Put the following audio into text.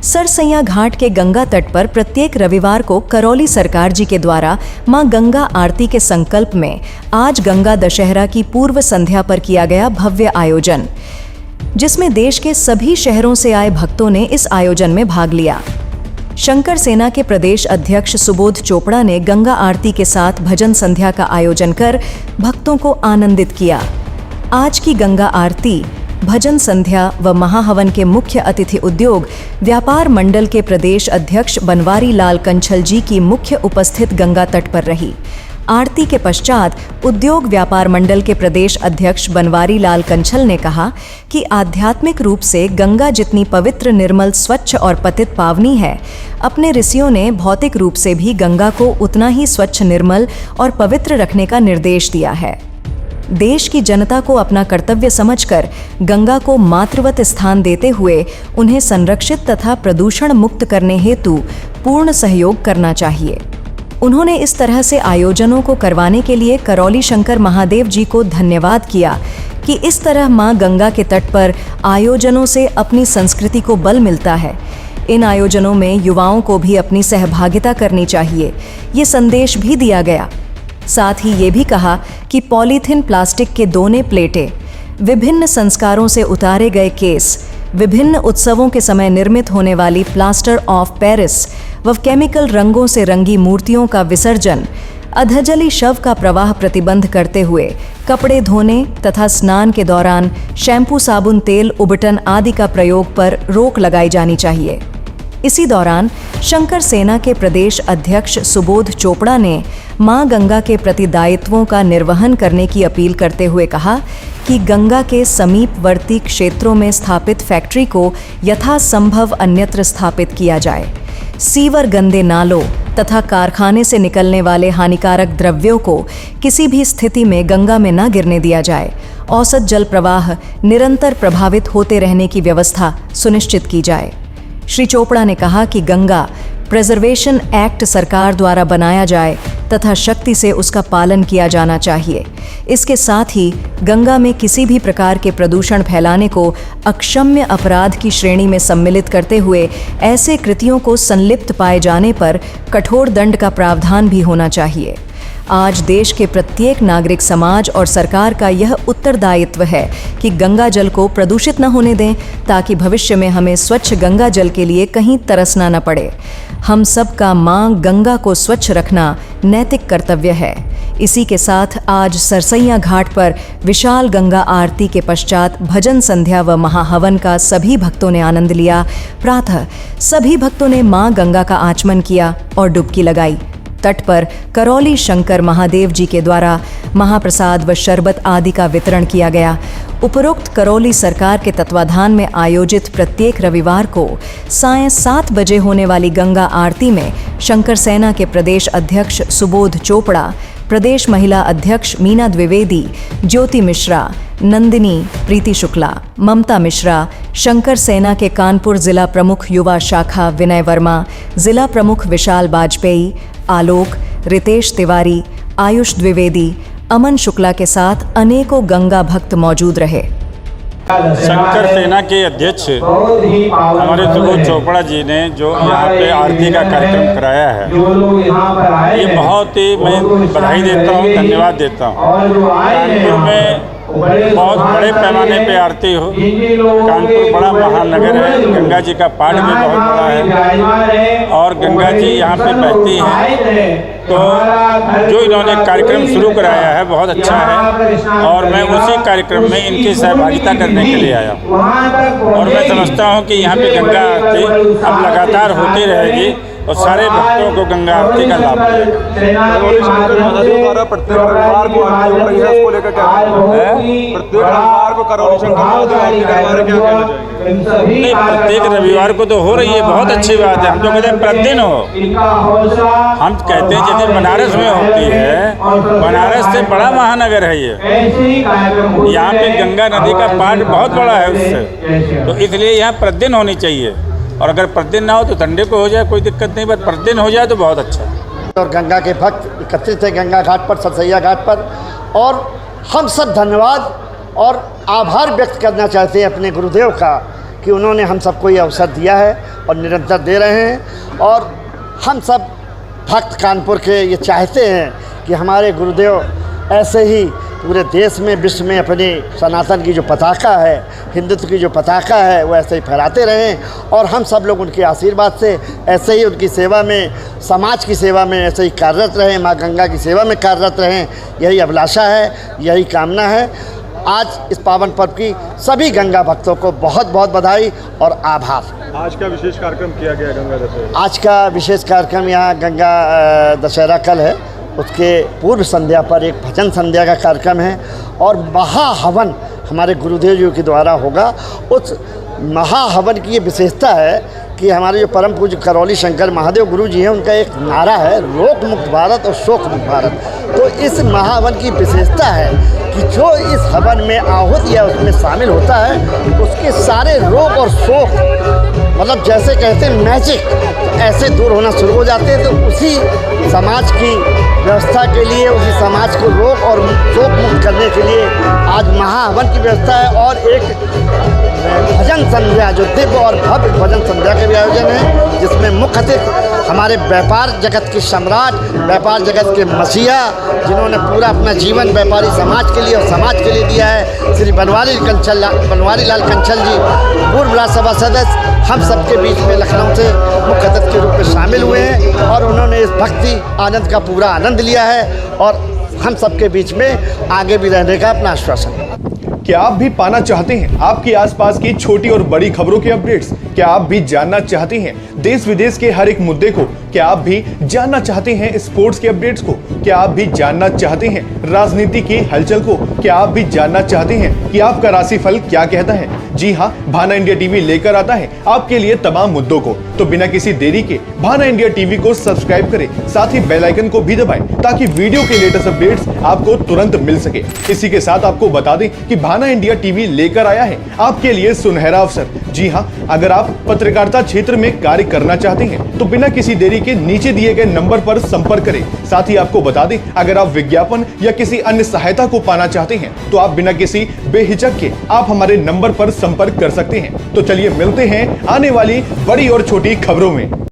सरसैया घाट के गंगा तट पर प्रत्येक रविवार को करौली सरकार जी के द्वारा मां गंगा आरती के संकल्प में आज गंगा दशहरा की पूर्व संध्या पर किया गया भव्य आयोजन, जिसमें देश के सभी शहरों से आए भक्तों ने इस आयोजन में भाग लिया। शंकर सेना के प्रदेश अध्यक्ष सुबोध चोपड़ा ने गंगा आरती के साथ भजन संध्या का आयोजन कर भक्तों को आनंदित किया। आज की गंगा आरती, भजन संध्या व महाहवन के मुख्य अतिथि उद्योग व्यापार मंडल के प्रदेश अध्यक्ष बनवारी लाल कंछल जी की मुख्य उपस्थित गंगा तट पर रही। आरती के पश्चात उद्योग व्यापार मंडल के प्रदेश अध्यक्ष बनवारी लाल कंछल ने कहा कि आध्यात्मिक रूप से गंगा जितनी पवित्र, निर्मल, स्वच्छ और पतित पावनी है, अपने ऋषियों ने भौतिक रूप से भी गंगा को उतना ही स्वच्छ, निर्मल और पवित्र रखने का निर्देश दिया है। देश की जनता को अपना कर्तव्य समझकर गंगा को मातृवत स्थान देते हुए उन्हें संरक्षित तथा प्रदूषण मुक्त करने हेतु पूर्ण सहयोग करना चाहिए। उन्होंने इस तरह से आयोजनों को करवाने के लिए करौली शंकर महादेव जी को धन्यवाद किया कि इस तरह मां गंगा के तट पर आयोजनों से अपनी संस्कृति को बल मिलता है। इन आयोजनों में युवाओं को भी अपनी सहभागिता करनी चाहिए, ये संदेश भी दिया गया। साथ ही ये भी कहा कि पॉलीथीन, प्लास्टिक के दोने प्लेटें, विभिन्न संस्कारों से उतारे गए केस, विभिन्न उत्सवों के समय निर्मित होने वाली प्लास्टर ऑफ पेरिस व केमिकल रंगों से रंगी मूर्तियों का विसर्जन, अधजली शव का प्रवाह प्रतिबंध करते हुए कपड़े धोने तथा स्नान के दौरान शैम्पू, साबुन, तेल, उबटन आदि का प्रयोग पर रोक लगाई जानी चाहिए। इसी दौरान शंकर सेना के प्रदेश अध्यक्ष सुबोध चोपड़ा ने मां गंगा के प्रति दायित्वों का निर्वहन करने की अपील करते हुए कहा कि गंगा के समीपवर्ती क्षेत्रों में स्थापित फैक्ट्री को यथासंभव अन्यत्र स्थापित किया जाए। सीवर, गंदे नालों तथा कारखाने से निकलने वाले हानिकारक द्रव्यों को किसी भी स्थिति में गंगा में न गिरने दिया जाए। औसत जल प्रवाह निरंतर प्रभावित होते रहने की व्यवस्था सुनिश्चित की जाए। श्री चोपड़ा ने कहा कि गंगा प्रिजर्वेशन एक्ट सरकार द्वारा बनाया जाए तथा शक्ति से उसका पालन किया जाना चाहिए। इसके साथ ही गंगा में किसी भी प्रकार के प्रदूषण फैलाने को अक्षम्य अपराध की श्रेणी में सम्मिलित करते हुए ऐसे कृत्यों को संलिप्त पाए जाने पर कठोर दंड का प्रावधान भी होना चाहिए। आज देश के प्रत्येक नागरिक समाज और सरकार का यह उत्तरदायित्व है कि गंगा जल को प्रदूषित न होने दें, ताकि भविष्य में हमें स्वच्छ गंगा जल के लिए कहीं तरसना न पड़े। हम सब का मां गंगा को स्वच्छ रखना नैतिक कर्तव्य है। इसी के साथ आज सरसैया घाट पर विशाल गंगा आरती के पश्चात भजन संध्या व महाहवन का सभी भक्तों ने आनंद लिया। प्रातः सभी भक्तों ने मां गंगा का आचमन किया और डुबकी लगाई। तट पर करौली शंकर महादेव जी के द्वारा महाप्रसाद व शरबत आदि का वितरण किया गया। उपरोक्त करौली सरकार के तत्वाधान में आयोजित प्रत्येक रविवार को सायं 7 बजे होने वाली गंगा आरती में शंकर सेना के प्रदेश अध्यक्ष सुबोध चोपड़ा, प्रदेश महिला अध्यक्ष मीना द्विवेदी, ज्योति मिश्रा, नंदिनी, प्रीति शुक्ला, ममता मिश्रा, शंकर सेना के कानपुर जिला प्रमुख युवा शाखा विनय वर्मा, जिला प्रमुख विशाल वाजपेयी, आलोक, रितेश तिवारी, आयुष द्विवेदी, अमन शुक्ला के साथ अनेकों गंगा भक्त मौजूद रहे। शंकर सेना के अध्यक्ष हमारे सुबोध चोपड़ा जी ने जो यहाँ पे आरती का कार्यक्रम कराया है, ये बहुत ही मैं बधाई देता हूँ, धन्यवाद देता हूँ। कानपुर में बहुत बड़े पैमाने पे आरती हो। कानपुर बड़ा महानगर है, गंगा जी का पाठ भी बहुत बड़ा है और गंगा जी यहाँ पे बहती हैं। तो जो इन्होंने कार्यक्रम शुरू कराया है बहुत अच्छा है और मैं उसी कार्यक्रम में इनकी सहभागिता करने के लिए आया हूँ और मैं समझता हूँ कि यहाँ पे गंगा आरती अब लगातार होती रहेगी और सारे भक्तों को गंगा आरती का लाभ मिलेगा। प्रत्येक रविवार को नहीं, प्रत्येक रविवार को तो हो रही है, बहुत अच्छी बात है। हम तो कहते हैं प्रतिदिन हो। हम कहते हैं जैसे बनारस में होती है, बनारस से बड़ा महानगर है ये। यहाँ पे गंगा नदी का पाठ बहुत बड़ा है उससे, तो इसलिए यहाँ प्रतिदिन होनी चाहिए। और अगर प्रतिदिन ना हो तो संडे को हो जाए, कोई दिक्कत नहीं, बस प्रतिदिन हो जाए तो बहुत अच्छा है। और गंगा के भक्त एकत्रित थे गंगा घाट पर, सरसैया घाट पर, और हम सब धन्यवाद और आभार व्यक्त करना चाहते हैं अपने गुरुदेव का कि उन्होंने हम सबको ये अवसर दिया है। और निरंतर दे रहे हैं। और हम सब भक्त कानपुर के ये चाहते हैं कि हमारे गुरुदेव ऐसे ही पूरे देश में, विश्व में अपनी सनातन की जो पताका है, हिंदुत्व की जो पताका है, वो ऐसे ही फहराते रहें। और हम सब लोग उनके आशीर्वाद से ऐसे ही उनकी सेवा में, समाज की सेवा में ऐसे ही कार्यरत रहें, माँ गंगा की सेवा में कार्यरत रहें। यही अभिलाषा है, यही कामना है। आज इस पावन पर्व की सभी गंगा भक्तों को बहुत बहुत बधाई और आभार। आज का विशेष कार्यक्रम किया गया गंगा दशहरा। आज का विशेष कार्यक्रम यहाँ गंगा दशहरा कल है, उसके पूर्व संध्या पर एक भजन संध्या का कार्यक्रम है और महाहवन हमारे गुरुदेव जी के द्वारा होगा। उस महाहवन की ये विशेषता है कि हमारे जो परम पूज्य करौली शंकर महादेव गुरु जी हैं, उनका एक नारा है, रोग मुक्त भारत और शोक मुक्त भारत। तो इस महाहवन की विशेषता है कि जो इस हवन में आहूत या उसमें शामिल होता है, उसके सारे रोग और शोक, मतलब जैसे कहते हैं मैजिक, ऐसे दूर होना शुरू हो जाते हैं। तो उसी समाज की व्यवस्था के लिए, उसी समाज को रोग और शोक मुक्त करने के लिए आज महाहवन की व्यवस्था है। और एक भजन संध्या, जो दिव्य और भव्य भजन संध्या का भी आयोजन है, जिसमें मुख्य अतिथि हमारे व्यापार जगत के सम्राट, व्यापार जगत के मसीहा, जिन्होंने पूरा अपना जीवन व्यापारी समाज के लिए और समाज के लिए दिया है, श्री बनवारी लाल कंचल जी, पूर्व राज्यसभा सदस्य, हम सबके बीच में लखनऊ से मुख्य अतिथि के रूप में शामिल हुए हैं। और उन्होंने इस भक्ति आनंद का पूरा आनंद लिया है और हम सबके बीच में आगे भी रहने का अपना आश्वासन। क्या आप भी पाना चाहते हैं आपके आसपास की छोटी और बड़ी खबरों के अपडेट्स? क्या आप भी जानना चाहते हैं देश विदेश के हर एक मुद्दे को? क्या आप भी जानना चाहते हैं स्पोर्ट्स के अपडेट्स को? क्या आप भी जानना चाहते हैं राजनीति की हलचल को? क्या आप भी जानना चाहते हैं कि आपका राशिफल क्या कहता है? जी हाँ, भाना इंडिया टीवी लेकर आता है आपके लिए तमाम मुद्दों को। तो बिना किसी देरी के भाना इंडिया टीवी को सब्सक्राइब करें, साथ ही बेल आइकन को भी दबाएं ताकि वीडियो के लेटेस्ट अपडेट्स आपको तुरंत मिल सके। इसी के साथ आपको बता दें कि भाना इंडिया टीवी लेकर आया है आपके लिए सुनहरा अवसर। जी हाँ, अगर आप पत्रकारिता क्षेत्र में कार्य करना चाहते हैं तो बिना किसी देरी के नीचे दिए गए नंबर पर संपर्क करें। साथ ही आपको बता दें, अगर आप विज्ञापन या किसी अन्य सहायता को पाना चाहते हैं तो आप बिना किसी बेहिचक के आप हमारे नंबर पर संपर्क कर सकते हैं। तो चलिए मिलते हैं आने वाली बड़ी और छोटी खबरों में।